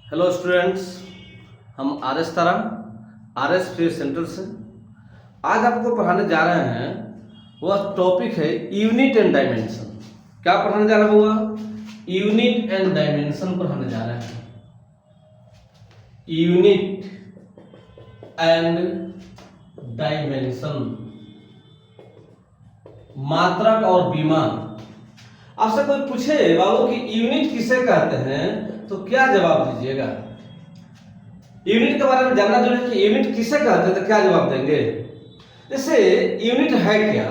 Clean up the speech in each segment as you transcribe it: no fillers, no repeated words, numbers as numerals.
Hello students, हम R S तारा R S free centre से आज आपको पढ़ाने जा रहे हैं। वह टॉपिक है यूनिट एंड डायमेंशन। क्या पढ़ाने जा रहे हैं हुआ? यूनिट एंड डायमेंशन पढ़ाने जा रहे हैं। यूनिट एंड डायमेंशन, मात्रक और विमान। आपसे कोई पूछे बाबू कि यूनिट किसे कहते हैं तो क्या जवाब दीजिएगा? यूनिट के बारे में जानना जरूरी है कि यूनिट किसे कहते हैं तो क्या जवाब देंगे? जैसे यूनिट है क्या?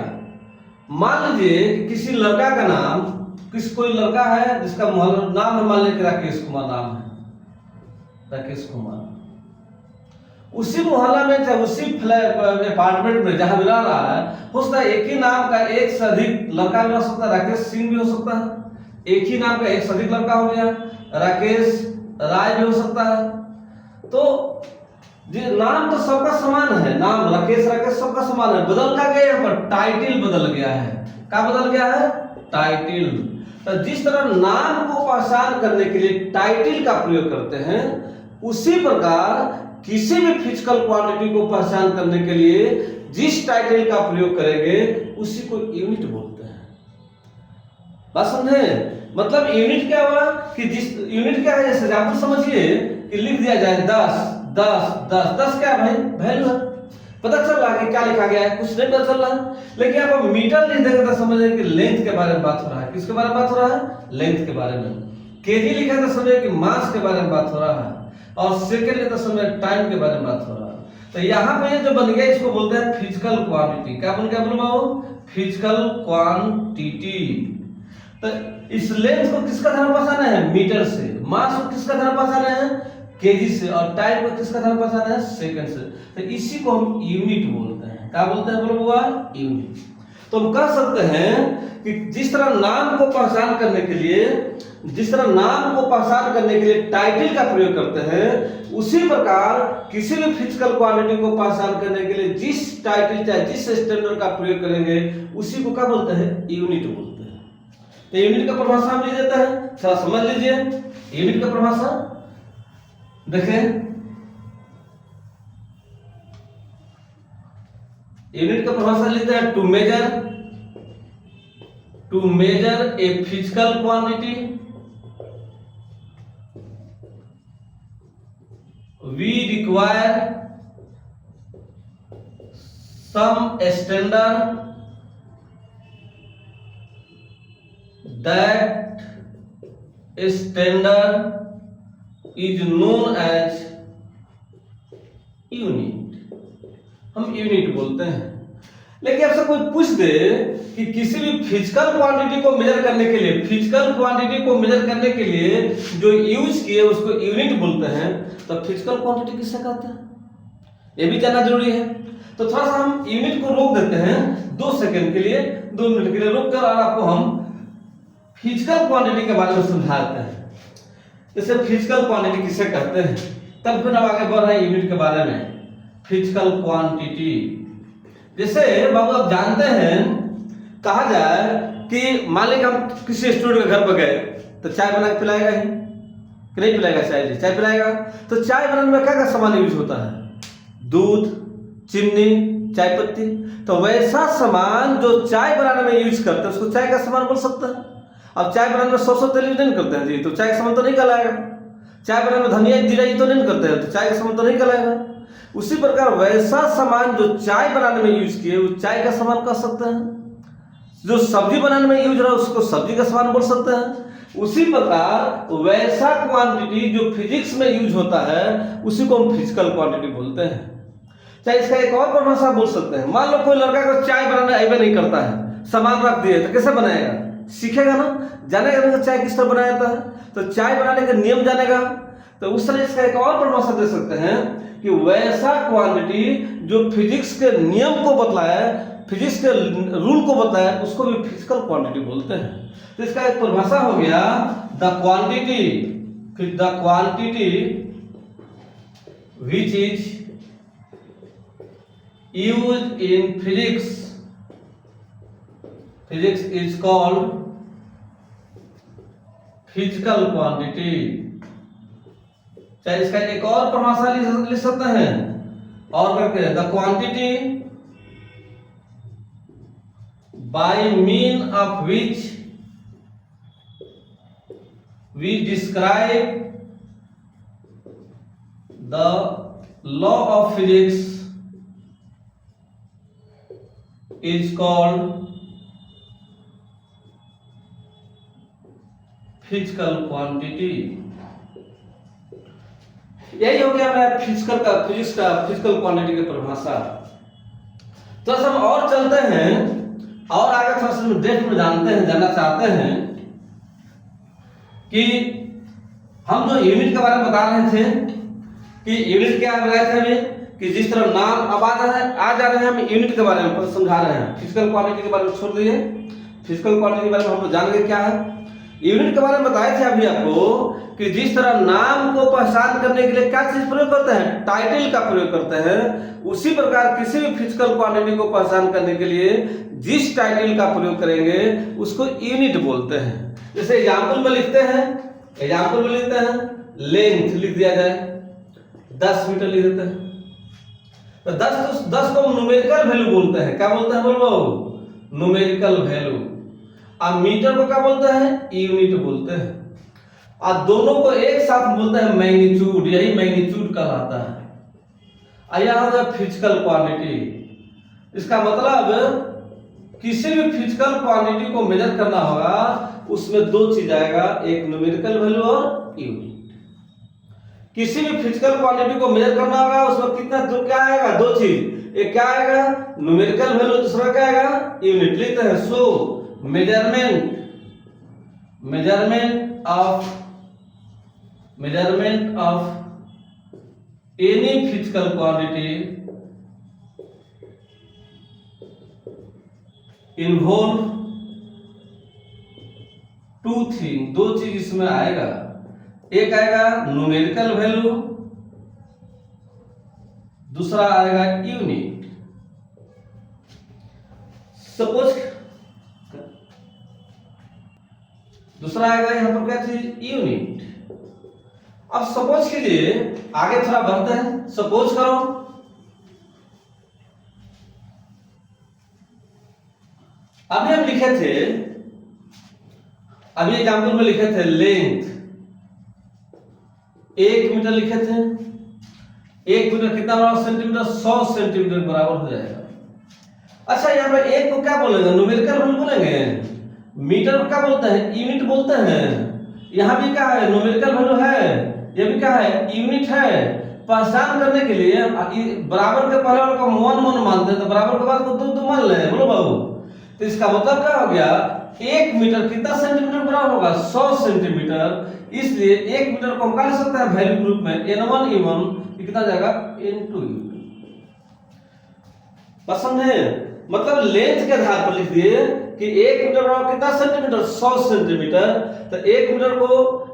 मान लीजिए कि किसी लड़का का नाम, कोई लड़का है जिसका नाम है, मान लीजिए राकेश कुमार नाम है, राकेश कुमार। उसी मोहल्ला में चाहे उसी अपार्टमेंट में जहां रह रहा है, हो सकता है एक ही नाम का एक से अधिक लड़का भी हो सकता है, राकेश सिंह भी हो सकता है। एक ही नाम का एक से अधिक लड़का हो गया, राकेश राय भी हो सकता है। तो नाम तो सबका समान है, नाम राकेश सबका समान है। बदल क्या गया? यहाँ पर टाइटल बदल गया है। क्या बदल गया है? टाइटल। तो जिस तरह नाम को पहचान करने के लिए टाइटल का प्रयोग करते हैं, उसी प्रकार किसी भी फिजिकल क्वांटिटी को पहचान करने के लिए जिस टाइटल का प्रयोग करेंगे उसी को यूनिट बोलते हैं। बात समझे? मतलब यूनिट क्या हुआ कि जिस यूनिट क्या है, जैसे आप समझिए कि लिख दिया जाए 10 10 10 10 क्या भाई? वैल्यू है। पता चल रहा है कि क्या लिखा गया है? कुछ नहीं पता चल रहा है। लेकिन आप मीटर लिख देंगे तो समझिए कि लेंथ के बारे में बात हो रहा है। किसके बारे में बात हो रहा है? लेंथ के बारे में। केजी लिखा तो समझिए कि मास के बारे में बात हो रहा है, और सेकंड लेते समय टाइम के बारे में बात हो रहा है। तो यहाँ पे जो बन गया इसको बोलते हैं फिजिकल क्वांटिटी। क्या बन गया बोलो? Physical quantity. तो इस लेंथ को किसका धर्म पहचाना है? मीटर से। मास को किसका धर्म पहचाना है? केजी से। और टाइम को किसका धर्म पहचाना है? सेकंड से। तो इसी को हम यूनिट बोलते हैं। क्या बोलते हैं बोलो बुआ? यूनिट। तो हम कह सकते हैं कि जिस तरह नाम को पहचान करने के लिए टाइटल का प्रयोग करते हैं, उसी प्रकार किसी भी फिजिकल क्वांटिटी को पहचान करने के लिए जिस टाइटल चाहे जिस स्टैंडर्ड का प्रयोग करेंगे उसी को क्या बोलते हैं? यूनिट बोलते हैं। तो यूनिट का परिभाषा हम लिख देते हैं, थोड़ा समझ लीजिए। यूनिट का परिभाषा देखें। यूनिट का परिभाषा लिखते हैं to measure a physical quantity we require some standard that standard is known as unit। हम यूनिट बोलते हैं। लेकिन आपसे कोई पूछ दे कि किसी भी फिजिकल क्वांटिटी को मेजर करने के लिए जो यूज किए उसको यूनिट बोलते हैं, तो फिजिकल क्वांटिटी किसे कहते हैं ये भी जानना जरूरी है। तो थोड़ा सा हम यूनिट को रोक देते हैं 2 सेकंड के लिए, 2 मिनट के लिए रोक कर, और आपको हम फिजिकल क्वांटिटी के बारे में समझाते हैं। जैसे फिजिकल क्वांटिटी किसे कहते हैं, तब फिर हम आगे बढ़ रहे हैं यूनिट के बारे में। फिजिकल क्वांटिटी, जैसे बाबू आप जानते हैं, कहा जाए कि मान लीजिए हम किसी स्टूडेंट के घर पर गए तो चाय बना के पिलाएगा ही कि नहीं पिलाएगा? चाय पिलाएगा। तो चाय बनाने में क्या क्या सामान यूज होता है? दूध, चीनी, चाय पत्ती। तो वैसा सामान जो चाय बनाने में यूज करते हैं उसको चाय का सामान बोल सकता है। अब चाय बनाने में 100 तेल यूज नहीं करते हैं जी, तो चाय का सामान तो नहीं कहलाएगा। चाय बनाने में धनिया जीरा तो नहीं करते हैं, तो चाय का सामान तो नहीं कहलाएगा। उसी प्रकार वैसा सामान जो चाय बनाने में यूज किए वो चाय का सामान कह सकते हैं। जो सब्जी बनाने में यूज रहा है उसको सब्जी का सामान बोल सकते हैं। उसी प्रकार वैसा क्वांटिटी जो फिजिक्स में यूज होता है उसी को हम फिजिकल क्वांटिटी बोलते हैं। चाहे इसका एक और परिभाषा बोल सकते हैं। मान लो कोई लड़का को चाय बनाना आइबे नहीं करता है, सामान रख दिए तो कैसे बनाएगा? सीखेगा ना, जानेगा ना चाय किस तरह बनाया जाता है, तो चाय बनाने के नियम जानेगा। तो उस तरह इसका एक और परिभाषा दे सकते हैं कि वैसा क्वांटिटी जो फिजिक्स के नियम को बतलाया, फिजिक्स के रूल को बताया, उसको भी फिजिकल क्वांटिटी बोलते हैं। तो इसका एक परिभाषा हो गया the quantity which is used in physics is called physical quantity. चाहे इसका एक और परिभाषा लिख सकते हैं और करके the quantity by mean of which we describe the law of physics is called physical quantity. यही हो गया मेरा फिजिक्स का फिजिकल क्वांटिटी की परिभाषा। तो हम और चलते हैं और आगे थोड़ा सा डेप्थ में जानना चाहते हैं कि हम जो यूनिट के बारे में बता रहे थे कि यूनिट क्या बताया था अभी कि जिस तरह नाम अब आ जा रहे हैं हम यूनिट के बारे में समझा रहे हैं। फिजिकल क्वांटिटी के बारे में छोड़ दिए, फिजिकल क्वांटिटी के बारे में हम लोग जान गए क्या है। यूनिट के बारे में बताए थे अभी आपको कि जिस तरह नाम को पहचान करने के लिए क्या चीज प्रयोग करते हैं, टाइटल का प्रयोग करते हैं, उसी प्रकार किसी भी फिजिकल क्वांटिटी को पहचान करने के लिए जिस टाइटल का प्रयोग करेंगे उसको यूनिट बोलते हैं। जैसे एग्जाम्पल में लिखते हैं लेंथ लिख दिया जाए 10 मीटर लिख देते हैं, तो 10 को न्यूमेरिकल वैल्यू बोलते हैं। क्या बोलते हैं बोलो? Numerical value. अब मीटर को क्या बोलते हैं? यूनिट बोलते हैं। और दोनों को एक साथ बोलते हैं मैग्नीट्यूड, यही मैग्नीट्यूड कहलाता है। यह हो गया फिजिकल क्वांटिटी। इसका मतलब किसी भी फिजिकल क्वांटिटी को मेजर करना होगा उसमें दो चीज आएगा, एक न्यूमेरिकल वैल्यू और यूनिट। किसी भी फिजिकल क्वांटिटी को मेजर करना होगा उसमें कितना दो क्या आएगा? दो चीज, एक क्या आएगा? न्यूमेरिकल वैल्यू, दूसरा क्या आएगा? यूनिट। लिखते हैं सो measurement of any physical quantity involve two things, दो चीज इसमें आएगा। एक आएगा न्यूमेरिकल वैल्यू, दूसरा आएगा यूनिट। सपोज दूसरा आएगा यहां पर क्या चीज? यूनिट। अब सपोज कीजिए, आगे थोड़ा बढ़ते हैं। सपोज करो अभी हम लिखे थे, अभी एग्जाम्पल में लिखे थे लेंथ 1 मीटर लिखे थे। 1 मीटर कितना बराबर? सेंटीमीटर। 100 सेंटीमीटर बराबर हो जाएगा। अच्छा यहाँ पे एक को क्या बोलेंगे? न्यूमेरिकल वैल्यू बोलेंगे। मीटर को क्या बोलते हैं? यूनिट बोलते हैं। यहाँ भी क्या है? न्यूमेरिकल वैल्यू है, ये भी क्या है? यूनिट है। पहचान करने के लिए बराबर के पहले वाले को 1 मानते हैं, तो बराबर के बाद को 2 मान ले। बोलो बाबू, तो इसका मतलब क्या हो गया? 1 मीटर कितना सेंटीमीटर बराबर होगा? 100 सेंटीमीटर। इसलिए 1 मीटर को हम क्या लिख सकते हैं वैल्यू ग्रुप में? n1 e1 कितना जाएगा? n2 e2। पसंद है? मतलब लेंथ के आधार पर लिख दिए कि 1 मीटर बराबर कितना सेंटीमीटर? 100 सेंटीमीटर। तो 1 मीटर को,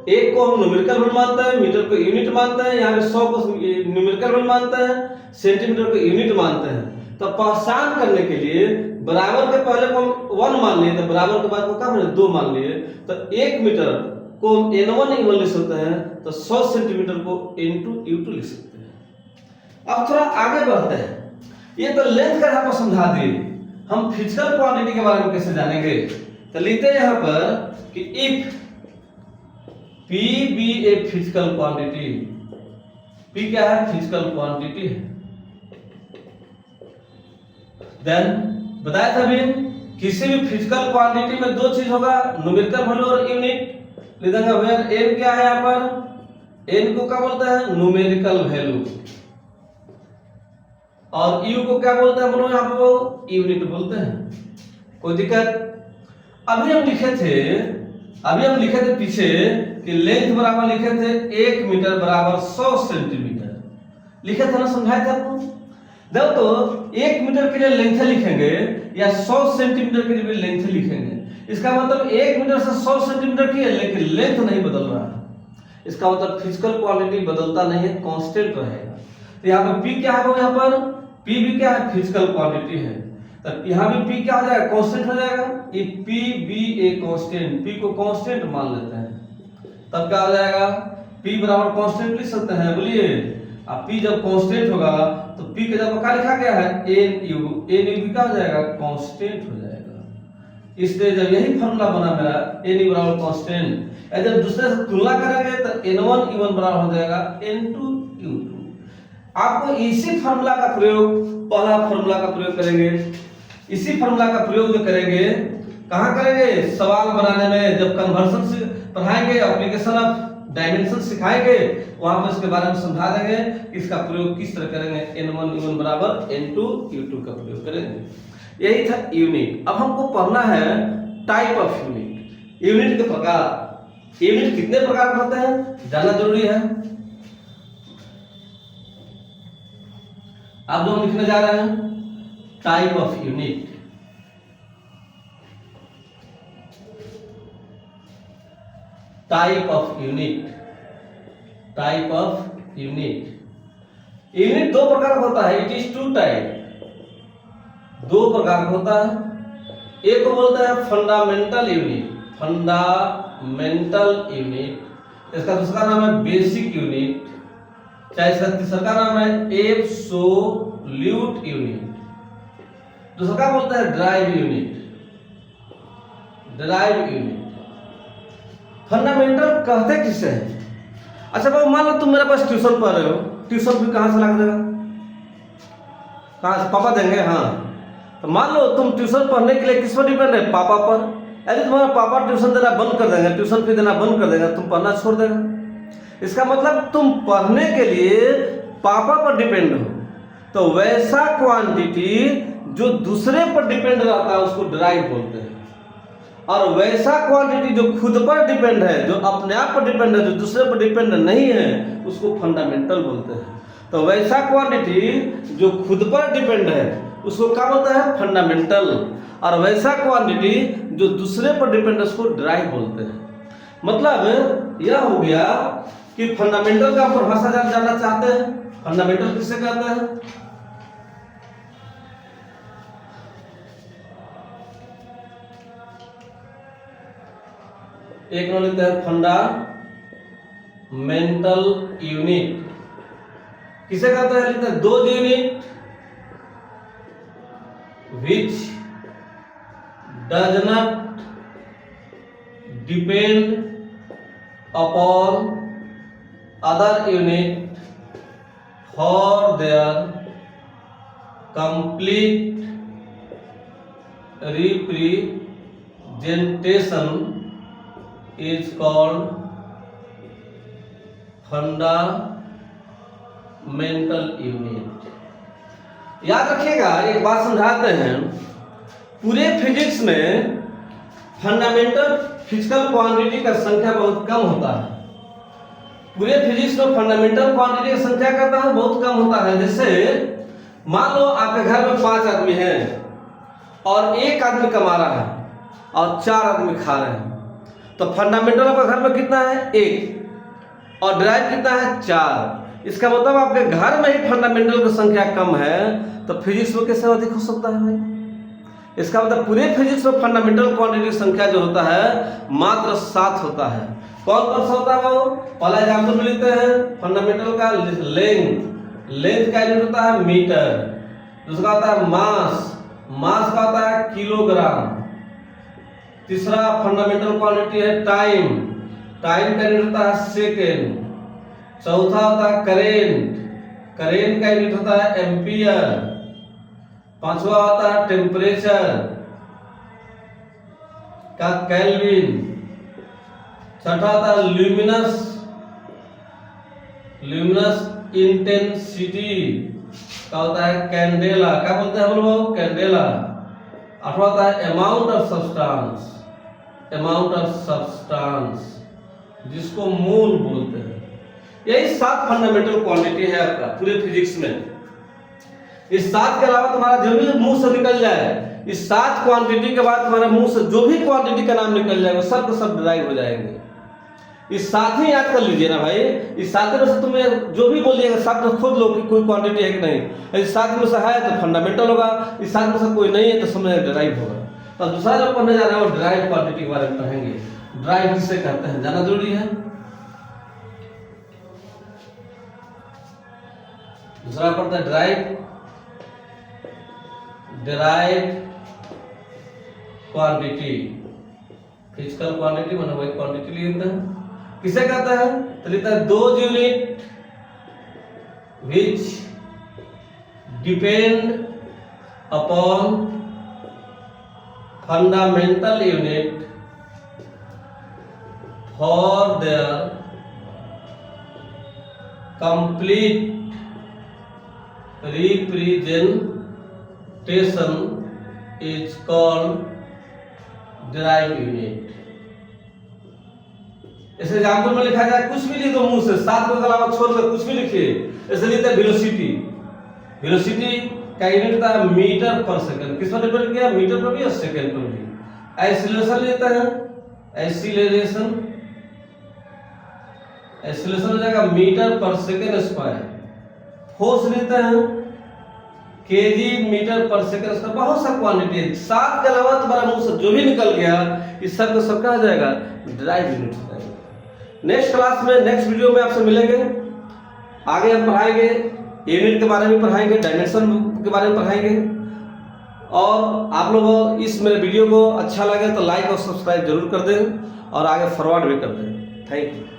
एक को हम न्यूमेरिकल वैल्यू मानते हैं, मीटर को यूनिट मानते हैं, यहाँ पे 100 को न्यूमेरिकल वैल्यू मानते हैं, सेंटीमीटर को यूनिट मानते हैं। तो पहचान करने के लिए बराबर के पहले को हम 1 मान लिए, तो बराबर के बाद को क्या मान 2 मान लिए। तो 1 मीटर को हम n1 e1 लिख सकते हैं, तो 100 सेंटीमीटर को n2 e2 लिख सकते हैं। अब थोड़ा आगे बढ़ते हैं। ये तो लेंथ का यहाँ पर समझा दिए, हम फिजिकल क्वांटिटी के बारे में कैसे जानेंगे? तो लिखते हैं यहाँ पर कि if P be a physical quantity, P क्या है? फिजिकल क्वांटिटी है। देन बताया था भी किसी भी फिजिकल क्वांटिटी में दो चीज होगा, न्यूमेरिकल वैल्यू और यूनिट। लिख देंगे वेयर n क्या है? यहाँ पर n को क्या बोलते हैं? Numerical value. और u को क्या बोलते हैं? बोलो यहाँ पे वो यूनिट बोलते हैं। कोई दिक्कत? अभी हम लिखे थे पीछे कि लेंथ बराबर लिखे थे 1 मीटर बराबर 100 सेंटीमीटर लिखे थे ना, समझाए थे आपको। देखो तो 1 मीटर के लिए लेंथ लिखेंगे या 100 सेंटीमीटर के लिए भी लेंथ लिखेंगे। इसका मतलब 1 मीटर से 100 सेंटीमीटर की है, लेकिन लेंथ नहीं बदल रहा है। इसका मतलब फिजिकल क्वांटिटी बदलता नहीं है, कांस्टेंट रहेगा। तो यहाँ पर P क्या है? यहाँ पर P भी क्या है? फिजिकल क्वांटिटी है। तो यहाँ भी P क्या हो जाएगा? कांस्टेंट हो जाएगा। ये P भी एक कांस्टेंट, P को कांस्टेंट मान लेते हैं, तब क्या हो जाएगा? P बराबर कांस्टेंट लिख सकते हैं, बोलिए। अब P जब कांस्टेंट होगा तो P के जगह क्या लिखा गया है, NU क्या हो जाएगा, कांस्टेंट हो जाएगा। इसलिए जब यही फॉर्मूला बना मेरा NU बराबर कांस्टेंट, जब दूसरे से तुलना करेंगे तो N1 U1 बराबर हो जाएगा N2 U2। आपको इसी फॉर्मूला का प्रयोग, पहला फॉर्मूला का प्रयोग करेंगे, इसी फॉर्मूला का प्रयोग जो करेंगे कहाँ करेंगे, सवाल बनाने में, जब कन्वर्जन से पढ़ाएंगे, एप्लीकेशन ऑफ डायमेंशन सिखाएंगे, वहां पर इसके बारे में समझा देंगे कि इसका प्रयोग किस तरह करेंगे। N1 U1 बराबर N2 U2 का प्रयोग करेंगे। यही था यूनिट। अब हमको पढ़ना है टाइप ऑफ यूनिट, यूनिट के प्रकार। यूनिट कितने प्रकार के होते हैं जानना जरूरी है। अब जो हम लिखने जा रहे हैं type of unit, type of unit, type of unit. Unit दो प्रकार का होता है, इट इज टू टाइप, दो प्रकार का होता है। एक को बोलते हैं फंडामेंटल यूनिट, फंडामेंटल यूनिट। इसका दूसरा नाम है बेसिक यूनिट, चाहे इसका तीसरा नाम है एब्सोल्यूट यूनिट। दूसरा बोलते हैं drive unit, drive unit. Fundamental कहते किसे हैं? अच्छा बाबू, मान लो तुम मेरे पास ट्यूशन पढ़ रहे हो, ट्यूशन भी कहाँ से लग जाएगा, कहाँ से, पापा देंगे। हाँ, तो मान लो तुम ट्यूशन पढ़ने के लिए किस पर डिपेंड है, पापा पर। यदि तुम्हारा पापा ट्यूशन देना बंद कर देंगे, ट्यूशन फी देना बंद कर देगा, तुम पढ़ना छोड़ देगा। इसका मतलब तुम पढ़ने के लिए पापा पर डिपेंड हो। तो वैसा क्वांटिटी जो दूसरे पर डिपेंड रहता है उसको ड्राइव बोलते हैं, और वैसा क्वांटिटी जो खुद पर डिपेंड है, जो अपने आप पर डिपेंड है, जो दूसरे पर डिपेंड नहीं है, उसको फंडामेंटल बोलते हैं। तो वैसा क्वांटिटी जो खुद पर डिपेंड है उसको क्या बोलता है, फंडामेंटल, और वैसा क्वांटिटी जो दूसरे पर डिपेंड है उसको ड्राइव बोलते हैं। मतलब यह हो गया कि फंडामेंटल का परिभाषा जानना चाहते हैं, फंडामेंटल किसे कहते हैं। एक नंबर लिखते हैं फंडामेंटल यूनिट किसे कहते हैं, लिखते हैं दो unit which does not depend upon other unit for their complete representation is called fundamental unit। याद रखिएगा, एक बात समझाते हैं, पूरे फिजिक्स में फंडामेंटल फिजिकल क्वांटिटी का संख्या बहुत कम होता है। पूरे फिजिक्स में फंडामेंटल क्वांटिटी की संख्या कहता है बहुत कम होता है। जैसे मान लो आपके घर में 5 आदमी हैं और एक आदमी कमा रहा है और 4 आदमी खा रहे हैं, तो फंडामेंटल आपके घर में कितना है, 1, और ड्राइव कितना है, 4। इसका मतलब आपके घर में ही फंडामेंटल की संख्या कम है, तो फिजिक्स में कैसे अधिक हो सकता है भाई। इसका मतलब पूरे फिजिक्स में फंडामेंटल क्वांटिटी की संख्या जो होता है मात्र 7 होता है। कौन कौन सा होता है वो, पहला एग्जाम्पल में लेते हैं फंडामेंटल का लेंथ, लेंथ का यूनिट होता है मीटर। दूसरा होता है मास, मास का होता है किलोग्राम। तीसरा फंडामेंटल क्वांटिटी है टाइम, टाइम का यूनिट होता है सेकेंड। चौथा होता है करेंट, करेंट का यूनिट होता है एम्पियर। पांचवा होता है टेम्परेचर का केल्विन। छठा होता है ल्यूमिनस, ल्यूमिनस इंटेंसिटी का होता है कैंडेला, क्या बोलते हैं बोलो, कैंडेला। आठवां होता है amount of substance, amount of substance जिसको मोल बोलते हैं। यही 7 फंडामेंटल क्वांटिटी है आपका पूरे फिजिक्स में। इस 7 के अलावा तुम्हारा जो भी मुंह से निकल जाए, इस 7 क्वांटिटी के बाद तुम्हारे मुंह से जो भी क्वांटिटी का नाम निकल जाएगा सब के सब ड्राइव हो जाएंगे। इस 7 ही याद कर लीजिए ना भाई, इस 7 में से तुम्हें जो भी बोलिएगा 7 में खोज लो कि कोई क्वांटिटी है कि नहीं। इस 7 में से है तो फंडामेंटल होगा, इस 7 में से कोई नहीं है तो समझ ड्राइव होगा। तो दूसरा जो पढ़ने जा रहे हैं वो ड्राइव क्वांटिटी के बारे में पढ़ेंगे। ड्राइव किसे कहते हैं जानना जरूरी है। दूसरा पड़ता है डिराइव्ड क्वांटिटी। फिजिकल क्वांटिटी मतलब वही क्वांटिटी लिखते हैं। किसे कहता है? तो लिखता है those unit which depend upon fundamental unit for their complete representation is called derived unit। ऐसे एग्जाम्पल में लिखा जाए, कुछ भी लिख दो मुंह से, 7 के अलावा छोड़कर कुछ भी लिखिए। ऐसे लिखते हैं वेलोसिटी। वेलोसिटी का यूनिट था मीटर पर सेकंड। किस पर डिपेंड किया? मीटर पर भी और सेकंड पर भी। एक्सीलरेशन लेता है, एक्सीलरेशन हो जाएगा मीटर पर सेकंड स्क्वायर। फोर्स लेता है केजी मीटर पर सेकंड स्क्वायर। बहुत सा क्वांटिटी है, 7 के अलावा तुम्हारा मुंह से जो भी निकल गया इस सब का सब क्या हो जाएगा? ड्राइव यूनिट हो जाएगा। नेक्स्ट क्लास में, नेक्स्ट वीडियो में आपसे मिलेंगे। आगे हम पढ़ाएंगे यूनिट के बारे में, पढ़ाएंगे डायमेंशन के बारे में पढ़ाएंगे। और आप लोग इस मेरे वीडियो को अच्छा लगे तो लाइक और सब्सक्राइब जरूर कर दें और आगे फॉरवर्ड भी कर दें। Thank you.